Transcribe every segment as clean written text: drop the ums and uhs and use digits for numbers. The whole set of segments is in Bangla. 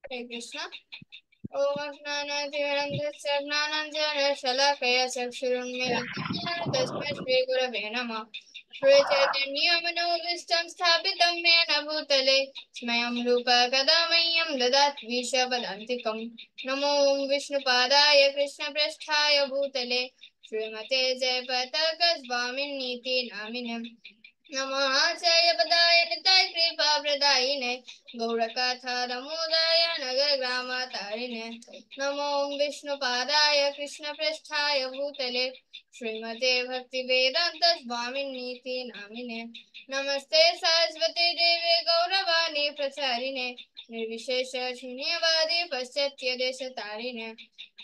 Hare Krishna. Om Jnanatimirandasya Gnananjana Chakshurunmilitam Tasmai Shri Gurave Namah. Shri Chaitanya Manobishtam Sthapitam Yena Bhutale Smayam Rupa Kada Mahyam Dadat Vishapadantikam. Namo Om Vishnupadaya Krishna Prasthaya Bhutale Srimate Jayapataka Swaminiti Naminam. नमो आचार्य पदाय निताय कृपा प्रदायिने गौरकथा नमोदाय नगर ग्रामतारिणे नमो विष्णुपादाय कृष्ण पृष्ठाय भूतले श्रीमते भक्ति वेदांत स्वामिनीति नामिने नमस्ते सरस्वती देवे गौरवाणी प्रचारिणे निर्विशेष शून्यवादी पश्चात्य देश तारिणे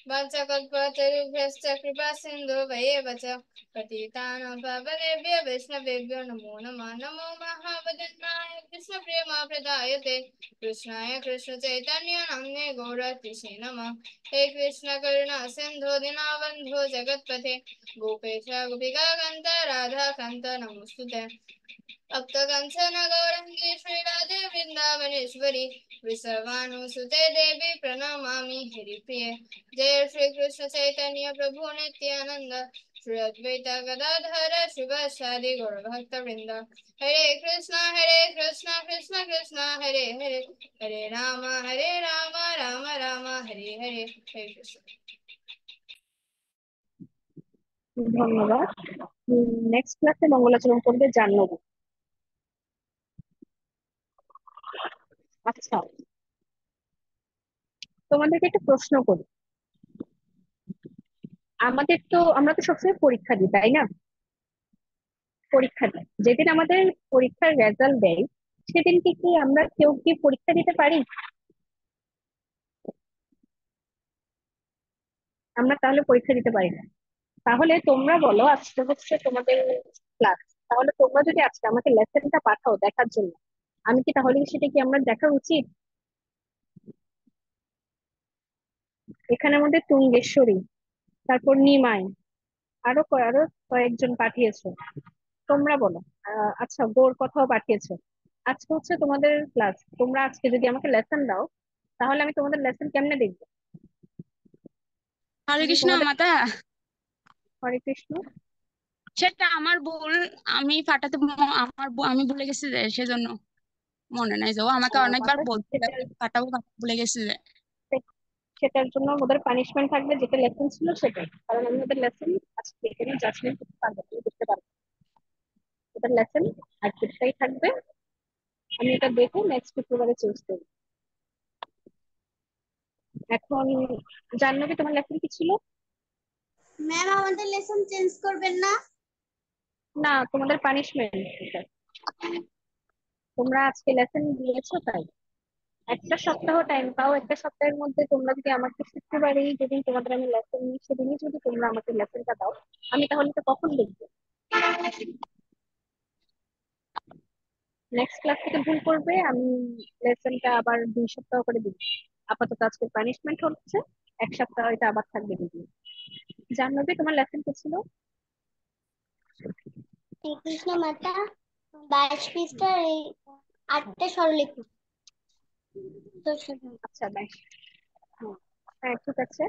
वंशकल्पतरुभ्यश्च कृपा सिन्धु भयेव च पतितानां पावनेभ्यो वैष्णवेभ्यो नमो नमः नमो महावदनाय कृष्णप्रेमप्रदायते कृष्णाय कृष्णचैतन्य नाम्ने गौरतिसे नमः हे कृष्ण करुणा सिन्धो दीनबन्धो जगत्पते गोपेश गोपिकान्त राधाकान्त नमोऽस्तुते भक्तकंसन गौरंगी श्रीराधे वृंदावनेश्वरी वृषभानुसुते देवी प्रणमामि हरिप्रिये जय श्री कृष्ण चैतन्य प्रभु नित्यानंद श्री अद्वैत गदाधर शिवासादि गौरभक्त वृंद हरे कृष्णा कृष्ण कृष्ण हरे हरे हरे राम राम राम हरे हरे हरे कृष्ण। ধন্যবাদ। নেক্সট ক্লাসে মঙ্গলাচরণ করবে জাহ্নবী। আচ্ছা, তোমাদেরকে একটা প্রশ্ন করি। আমরা তো সবসময় পরীক্ষা দিই, তাই না? পরীক্ষা দিই, যেদিন আমাদের পরীক্ষার রেজাল্ট দেয় সেদিন কি আমরা কেউ কি পরীক্ষা দিতে পারি? আমরা তাহলে পরীক্ষা দিতে পারি না। তাহলে তোমরা বলো, আজকে হচ্ছে তোমাদের ক্লাস, তাহলে তোমরা যদি আজকে আমাকে লেসনটা পাঠাও দেখার জন্য, আমি কি তাহলে সেটা কি আমরা দেখা উচিত? এখানে আমাদের তুঙ্গেশ্বরী, তারপর নিমাই, আরো কয়েকজন পাঠিয়েছো। তোমরা বলো। আচ্ছা, গোর কথাও পাঠিয়েছো। আজকে হচ্ছে তোমাদের ক্লাস, তোমরা আজকে যদি আমাকে লেসন দাও তাহলে আমি তোমাদের লেসন কেমনে দেখবো? হরে কৃষ্ণ তোমাদের মাতা। হরে কৃষ্ণ। সেটা আমার ভুল, আমি আমি ভুলে গেছি যে, সেজন্য মনে নাই যে ও আমাকে অনেকবার মাতা, বলছিল ফাটাবো ভুলে গেছি যে। সেটার জন্য ওদের পানিশমেন্ট থাকবে, যেটা লেসন ছিল সেটাই, কারণ আমি ওদের লেসন আজকে এখানে জাজমেন্ট করতে পারবো, তুমি করতে পারবো। ওদের লেসন আজকেরটাই থাকবে, আমি এটা দেখে নেক্সট শুক্রবারে চেঞ্জ করবো। এখন জাহ্নবী, তোমার লেসন কি ছিল? ম্যাম আমাদের লেসন চেঞ্জ করবেন না? না, তোমাদের পানিশমেন্ট। তোমরা আজকে লেসন দিয়েছো তাই একটা সপ্তাহ টাইম পাও, একটা সপ্তাহের মধ্যে তোমরা যদি আমাকে শুক্রবারেই যেদিন তোমাদের আমি লেসন নিই সেদিনই যদি তোমরা আমাকে লেসনটা দাও, আমি তাহলে তো কখন দেখবো? নেক্সট ক্লাস থেকে ভুল করবে, আমি লেসনটা আবার 2 সপ্তাহ করে দিব। আপাতত আজকে পানিশমেন্ট হচ্ছে, 1 সপ্তাহ এটা আবার থাকবে দিদি। জাহ্নবী, তোমার লেসন কি ছিল? কৃষ্ণ মাতা 22 পৃষ্ঠার এই 8টে স্বরলিপি। আচ্ছা, হ্যাঁ ঠিক আছে।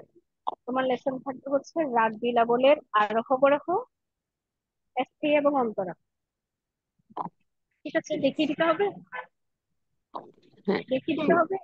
তোমার লেসন থাকবে হচ্ছে রাগ বিলাবলের আরোহ বরহ, এসটি এবং অন্তরা। ঠিক আছে, দেখিয়ে দিতে হবে, দেখিয়ে দিতে হবে।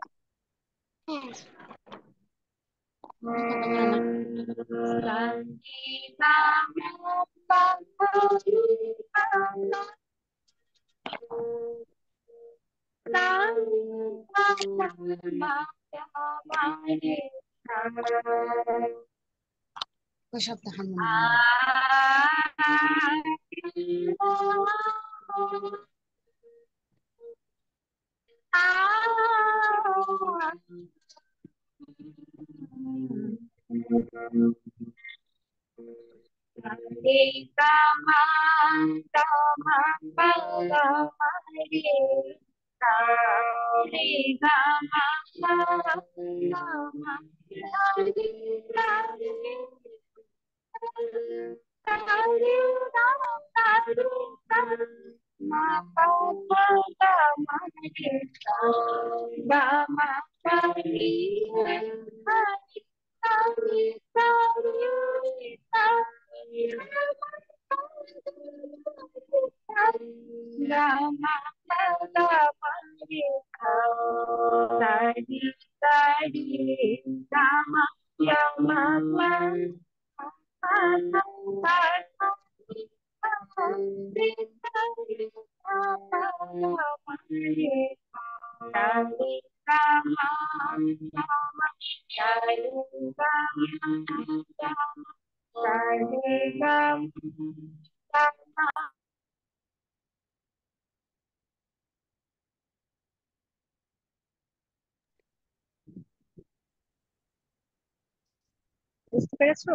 বুঝতে পেরেছো?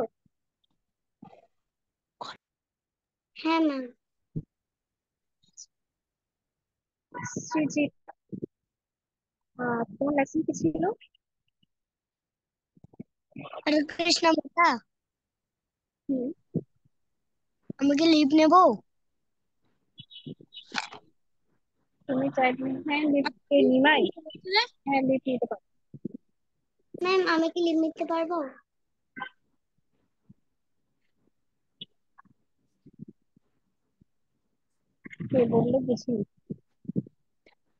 হ্যাঁ ম্যাম। সৃজিত, তোমার লেসন কি ছিল? হরে কৃষ্ণ মাতা, হুম, আমি কি লিভ নেব? তুমি চাইলে হ্যাঁ নিমাই, হ্যাঁ লিভ নিতে পারো। ম্যাম আমি কি লিভ নিতে পারবো? কে বললো বুঝিনি।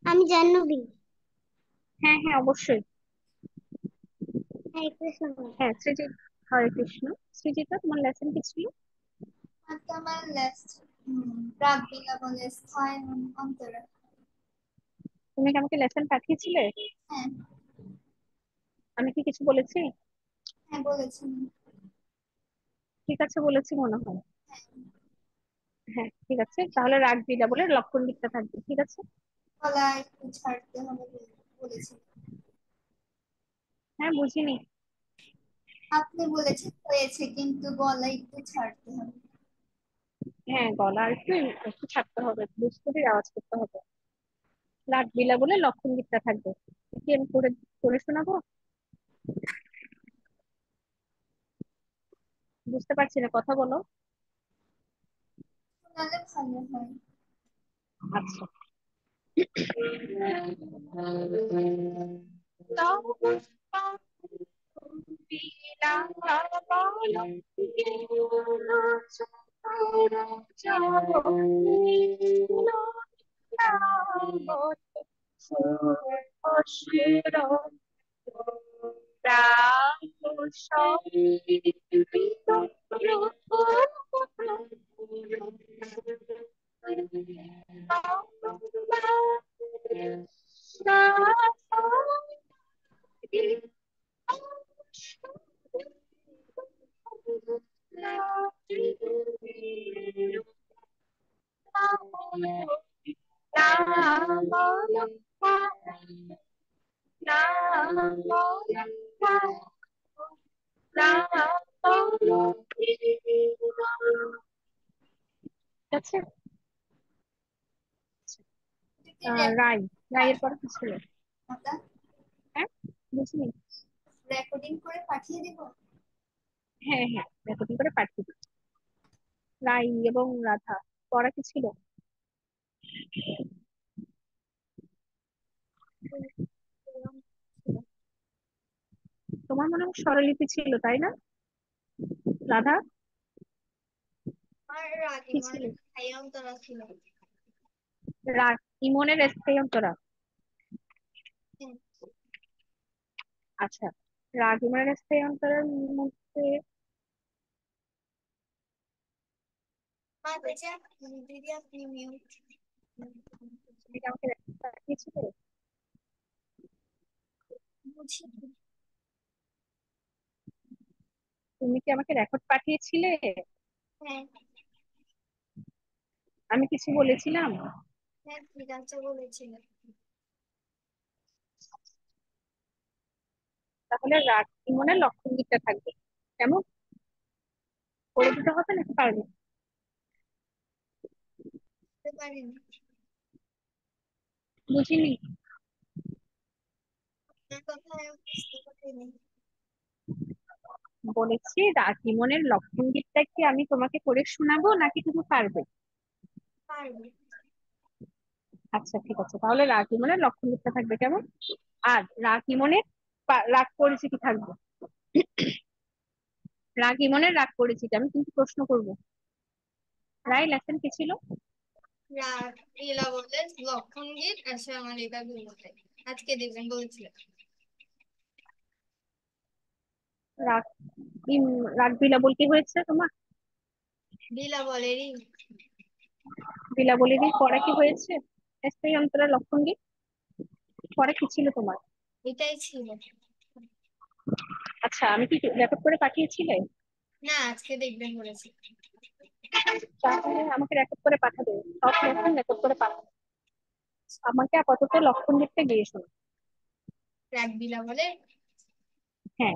আমি জাহ্নবী। হ্যাঁ হ্যাঁ অবশ্যই। হরে কৃষ্ণ মাতা। হ্যাঁ সৃজিত, হরে কৃষ্ণ। সৃজিতা, তোমার লেসন কি ছিল? আজকে আমার লাস্ট রাগ বিজ্ঞাপনের স্থায়ী অন্তরে। তুমি কি আমাকে লেসন পাঠিয়েছিলে? হ্যাঁ আমি কি কিছু বলেছি? হ্যাঁ বলেছেন। ঠিক আছে বলেছি মনে হয়। হ্যাঁ ঠিক আছে, তাহলে রাখবি না বলে লক্ষণ দিকটা থাকবে, ঠিক আছে। গলা একটু ছাড়তে হবে বলেছেন। হ্যাঁ বুঝিনি। আপনি বলেছেন হয়েছে কিন্তু গলা একটু ছাড়তে হবে। হ্যাঁ গলা একটু একটু ছাড়তে হবে, বুঝতে পেরে আওয়াজ করতে হবে। রাখবি না বলে লক্ষণ দিকটা থাকবে। কি আমি করে করে শোনাবো? বুঝতে পারছি না, কথা বলো। শোনালে ভালো হয়। আচ্ছা। ঠিক আছে। রাই, রায়ের পর কি ছিল? হ্যাঁ বুঝলি। রেকর্ডিং করে পাঠিয়ে দিব। হ্যাঁ হ্যাঁ রেকর্ডিং করে পাঠিয়ে দিচ্ছি। রাই এবং রাধা, পড়া কি ছিল? তোমার মনে হয় স্বরলিপি ছিল তাই না রাধা? আর কি রাগিমার ছিল? ছায়ান্তরা ছিল। রাগ, ইমনের স্থায়ী অন্তরা। হ্যাঁ। আচ্ছা, রাগ ইমনের স্থায়ী অন্তরার মধ্যে মা বেঁচে দিদি আপনি মিউট। এটা আমাকে পাঠিয়েছিল। বুঝি। তুমি কি আমাকে রেকর্ড পাঠিয়েছিলে? হ্যাঁ আমি কিছু বলেছিলাম? হ্যাঁ ঠিক আছে বলেছিলেন। তাহলে রাগ ইমনের লক্ষণ দিকটা থাকবে কেমন, করে দিতে হবে নাকি পারবে? বুঝতে পারিনি। বুঝিনি। আপনার কথা আমি বুঝতে পারিনি। বলেছি রাগ ইমনের লক্ষণ দিকটা কি আমি তোমাকে করে শোনাবো নাকি তুমি পারবে? পারবো। আচ্ছা ঠিক আছে, তাহলে রাগ ইমনের লক্ষণ দিকটা থাকবে কেমন। আর রাগ ইমনের রাগ পরিচিতি থাকবে। রাগ ইমনের রাগ পরিচিতি আমি কিন্তু প্রশ্ন করব। রায় লেসন কি ছিল? রাগ লীলা বলে লক্ষণ গীত আর শ্যামালিকা গুলোতে আজকে দেখবেন বলেছিল। রাগ রাগ বিলাবল কি হয়েছে তোমার? লীলা বলেরই বিলাবলীরই পরে কি হয়েছে? স্থায়ী অন্তরা লক্ষণ গীত পরে কি ছিল তোমার? এটাই ছিল। আচ্ছা, আমি কি রেকর্ড করে পাঠিয়েছিলে? না, আজকে দেখবেন বলেছি। তাহলে আমাকে রেকর্ড করে পাঠাবে, সব লেসন রেকর্ড করে পাঠাবে। আমাকে আপাতত লক্ষণ গীতটা গিয়ে শোনো। রাগ লীলা বলে হ্যাঁ।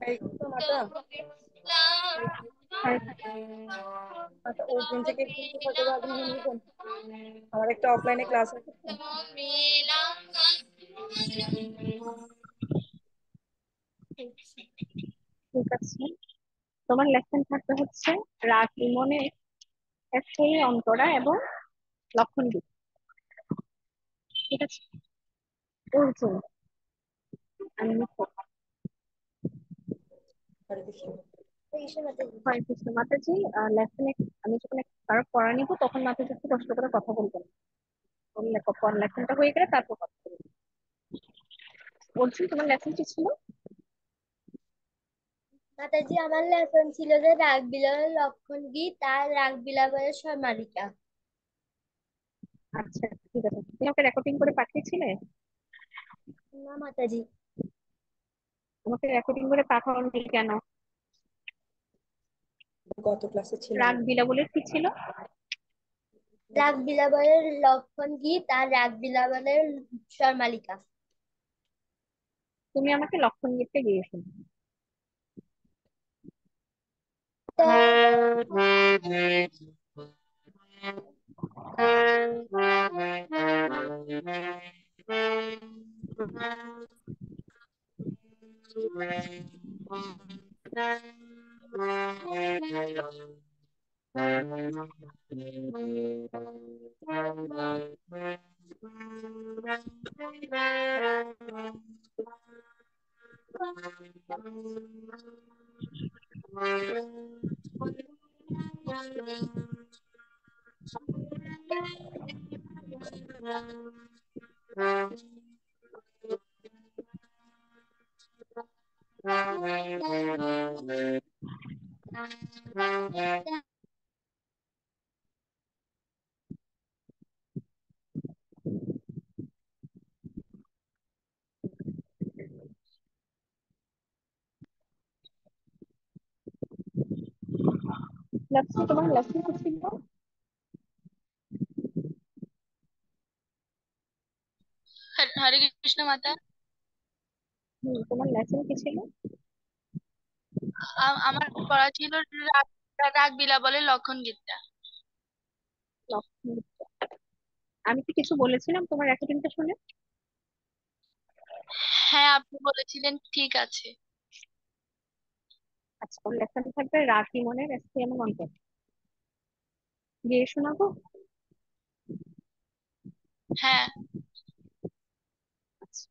এই তো মাতা, আর আচ্ছা অর্জুন থেকে একটু হয়তো বা ভেঙে নিবেন। আমার একটা অফলাইনে ক্লাস আছে তো। ঠিক আছে, তোমার লেসন থাকতে হচ্ছে রাগ ইমনের স্থায়ী অন্তরা এবং লক্ষণ গীত। ঠিক আছে? অর্জুন, আমি নিখোঁজ। হরে কৃষ্ণ। হরে কৃষ্ণ মাতাজি। লেসনে আমি যখন কারো পড়া নিব তখন মাতাজি একটু কষ্ট করে কথা বলবেন। লেসনটা হয়ে গেলে তারপর কথা বলবেন। অর্জুন, তোমার লেসন কি ছিল? মাতাজি, আমার লেসন ছিল যে রাগ বিলাপের লক্ষণ গীত আর রাগ বিলাপের সমারিকা। আচ্ছা, ঠিক আছে, তুমি আমাকে রেকর্ডিং করে পাঠিয়েছিলে? না মাতাজি, আমাকে রেকর্ডিং করে পাঠাওনি কেন? গত ক্লাসে ছিল রাগ না। বিলাবলের কি ছিল? রাগ বিলাপের লক্ষণ গীত আর রাগ বিলাপের সমালিকা। তুমি আমাকে লক্ষণ গীতটা গিয়েছো। লেসন, তোমার লেসন কি ছিল? হরে কৃষ্ণ মাতা। তোমার লেসন কি ছিল? আমার পড়া ছিল রাগ রাগ বিলাবলের লক্ষণ গীতটা। লক্ষণ গীত। আমি কি কিছু বলেছিলাম তোমার রেকর্ডিংটা শুনে? হ্যাঁ, আপনি বলেছিলেন, ঠিক আছে। আচ্ছা, ওর লেসন থাকবে রাগ ইমনের স্থায়ী এবং অন্তর। গিয়ে শোনাবো। হ্যাঁ। আচ্ছা।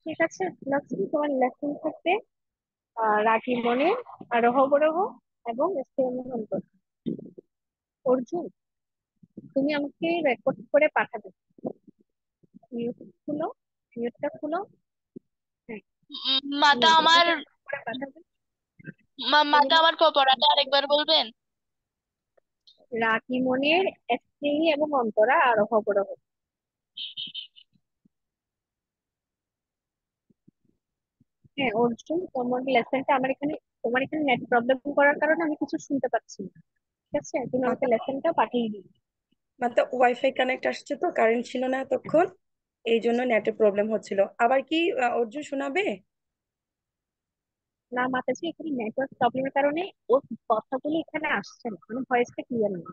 ঠিক আছে, লক্ষ্মী তোমার লেসন থাকবে রাখি মনে, আরোহ বরহ এবং স্থিরমন্তর। অর্জুন, তুমি আমাকে রেকর্ড করে পাঠাবে। মিউট খুলো, মিউটটা খুলো। হ্যাঁ, মাতা আমার করে পাঠাবে। মাতা আমার পড়াটা আরেকবার বলবেন? রাখি মনের স্ত্রী এবং অন্তরা আরোহ বরহ। হ্যাঁ অর্জুন, তোমার লেসনটা আমার এখানে, তোমার এখানে নেট প্রবলেম করার কারণে আমি কিছু শুনতে পাচ্ছি না। ঠিক আছে, তুমি আমাকে মাতা লেসনটা পাঠিয়ে দিও। মাতা ওয়াইফাই কানেক্ট আসছে তো, কারেন্ট ছিল না এতক্ষণ, এই জন্য নেটের প্রবলেম হচ্ছিল। আবার কি অর্জুন শোনাবে? না মাতাজি, এখানে নেটওয়ার্ক প্রবলেমের কারণে ওর কথাগুলো এখানে আসছে না, মানে ভয়েসটা ক্লিয়ার না।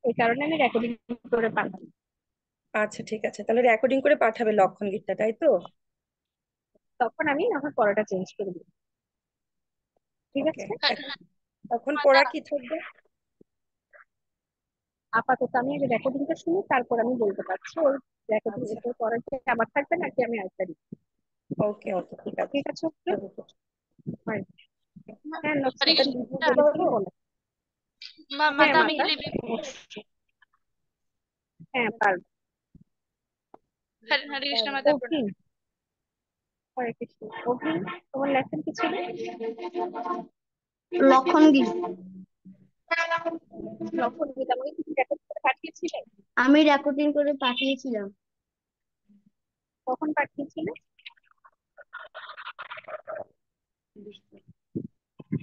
এই কারণে আমি রেকর্ডিং করে পাঠাবো। আচ্ছা ঠিক আছে, তাহলে রেকর্ডিং করে পাঠাবে লক্ষণ গীতটা, তাই তো? তখন আমি আমার পড়াটা চেঞ্জ করে দিই। ঠিক ওকে, আছে, তখন মাতা পড়া কি থাকবে? আপাতত আমি আগে রেকর্ডিংটা শুনি, তারপর আমি বলতে পারছি ওর রেকর্ডিং আচ্ছা, এর পরে কি আবার থাকবে নাকি আমি আরেকটা দিই। ওকে ওকে, ঠিক আছে। ঠিক আছে ওকে। হয়। হ্যাঁ হরে লক্ষ্মী, কৃষ্ণ। তুমি বলেছি বলো। হ্যাঁ মাতা আমি মাতা, লিপি। হ্যাঁ পারবো। হরে কৃষ্ণ মাতা অভি, প্রণাম। হরে কৃষ্ণ। অভি, তোমার লেসন কি ছিল? লক্ষণ গীত। লক্ষণ গীতা আমাকে কিছু রেকর্ড করে পাঠিয়েছিলে? আমি রেকর্ডিং করে পাঠিয়েছিলাম। কখন পাঠিয়েছিলে?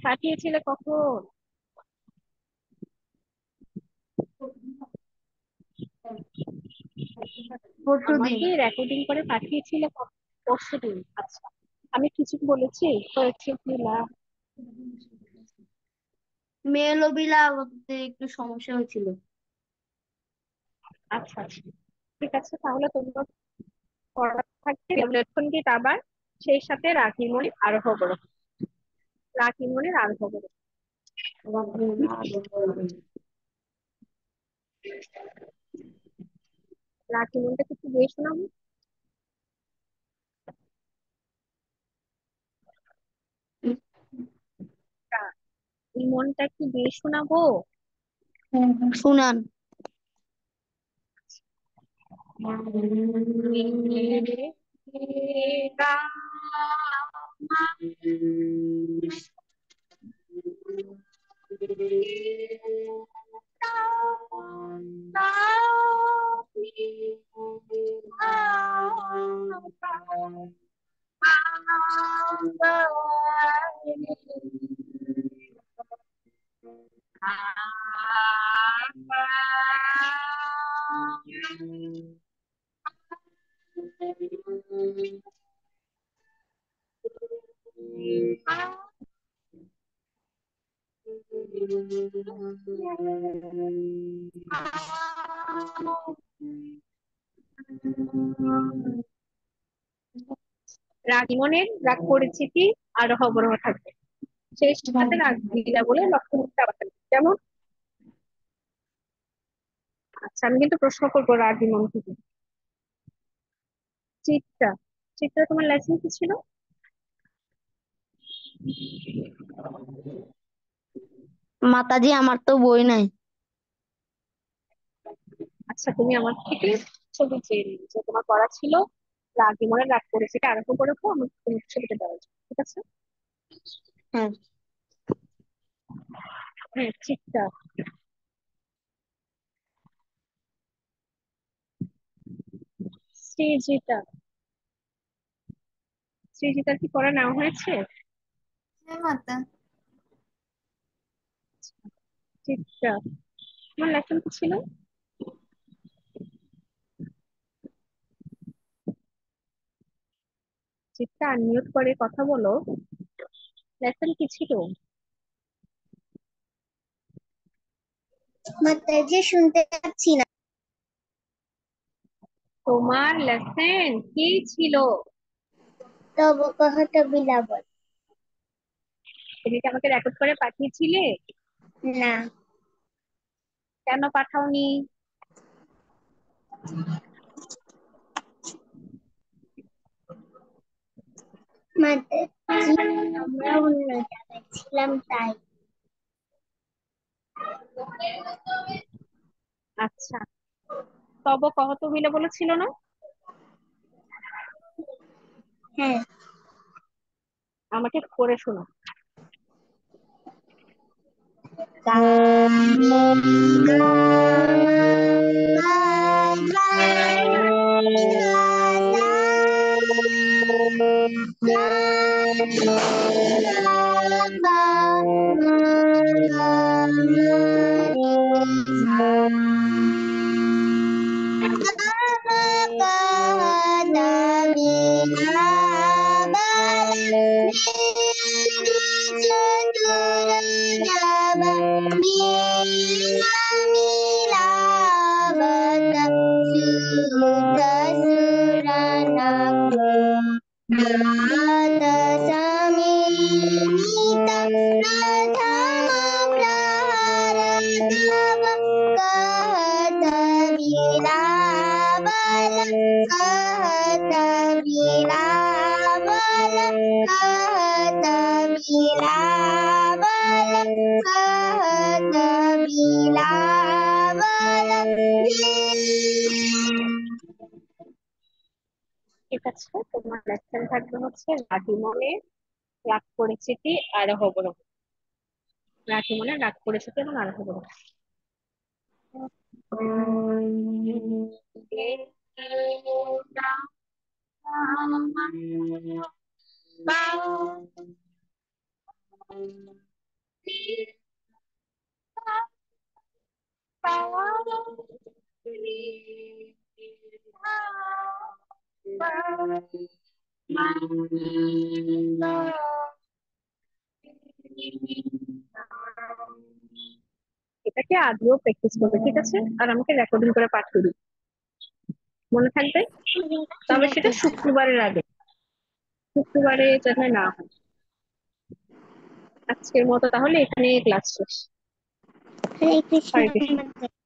পাঠিয়েছিলে কখন? পরশুদিন। আমাকে রেকর্ডিং করে পাঠিয়েছিলে পরশুদিন। আচ্ছা, আমি কিছু বলেছি হয়েছে কি না? মেয়েলোবিলা একটু সমস্যা হয়েছিল। আচ্ছা আচ্ছা, ঠিক আছে, তাহলে তোমার পড়া থাকছে লেসন গীত, আবার সেই সাথে রাখি মনে আরোহ করো, রাখি মনের আরোহ করো। রাখি মনটা কিছু দিয়ে শোনাবো। এই মনটা কি দিয়ে শোনাবো? শুনান। রাগিমনের রাগ পরিচিতি আরো অবরহ থাকবে, সেই সাথে রাগ বিলা বলে লক্ষণ করতে আবার থাকবে। যেমন, আচ্ছা আমি কিন্তু প্রশ্ন করবো রাগিমন থেকে। চিত্রা, চিত্রা তোমার লেসন কি ছিল? মাতাজি আমার তো বই নাই। আচ্ছা তুমি আমার থেকে ছবি চেয়ে নিও, যে তোমার পড়া ছিল রাগিমনের রাগ পরিচিতি আরম্ভ করেছো, আমি তুমি ছবিটা দেওয়া যাবে, ঠিক আছে? হ্যাঁ, হ্যাঁ চিত্রা। সৃজিতা, সৃজিতার কি পড়া নেওয়া হয়েছে? হ্যাঁ মাতা। চিত্রা, তোমার লেসন কি ছিল? চিত্রা আনমিউট করে কথা বলো, লেসন কি ছিল? মাতাজি শুনতে পাচ্ছি না। তোমার লেসন কি ছিল? তব কহত বিলাবল। তুমি কি আমাকে রেকর্ড করে পাঠিয়েছিলে? না, কেন পাঠাওনি? মাতাজি আমরা অন্য জায়গায় ছিলাম তাই। আচ্ছা, তব কহত বিলে বলেছিল না? হ্যাঁ, আমাকে পড়ে শোনো। ঠিক আছে, তোমার লেসন থাকবে হচ্ছে রাগিমনে রাগ পরিচিতি আরোহ অবরোহ। রাগিমনে রাগ পরিচিতি এবং আরোহ অবরোহ। এটাকে আজও প্র্যাকটিস করবে, ঠিক আছে? আর আমাকে রেকর্ডিং করে পাঠিয়ে দিবে, মনে থাকবে? তবে সেটা শুক্রবারের আগে, শুক্রবারে যেন না হয়। আজকের মতো তাহলে এখানে ক্লাস শেষ। হরে কৃষ্ণ হরে কৃষ্ণ। মাতাজি।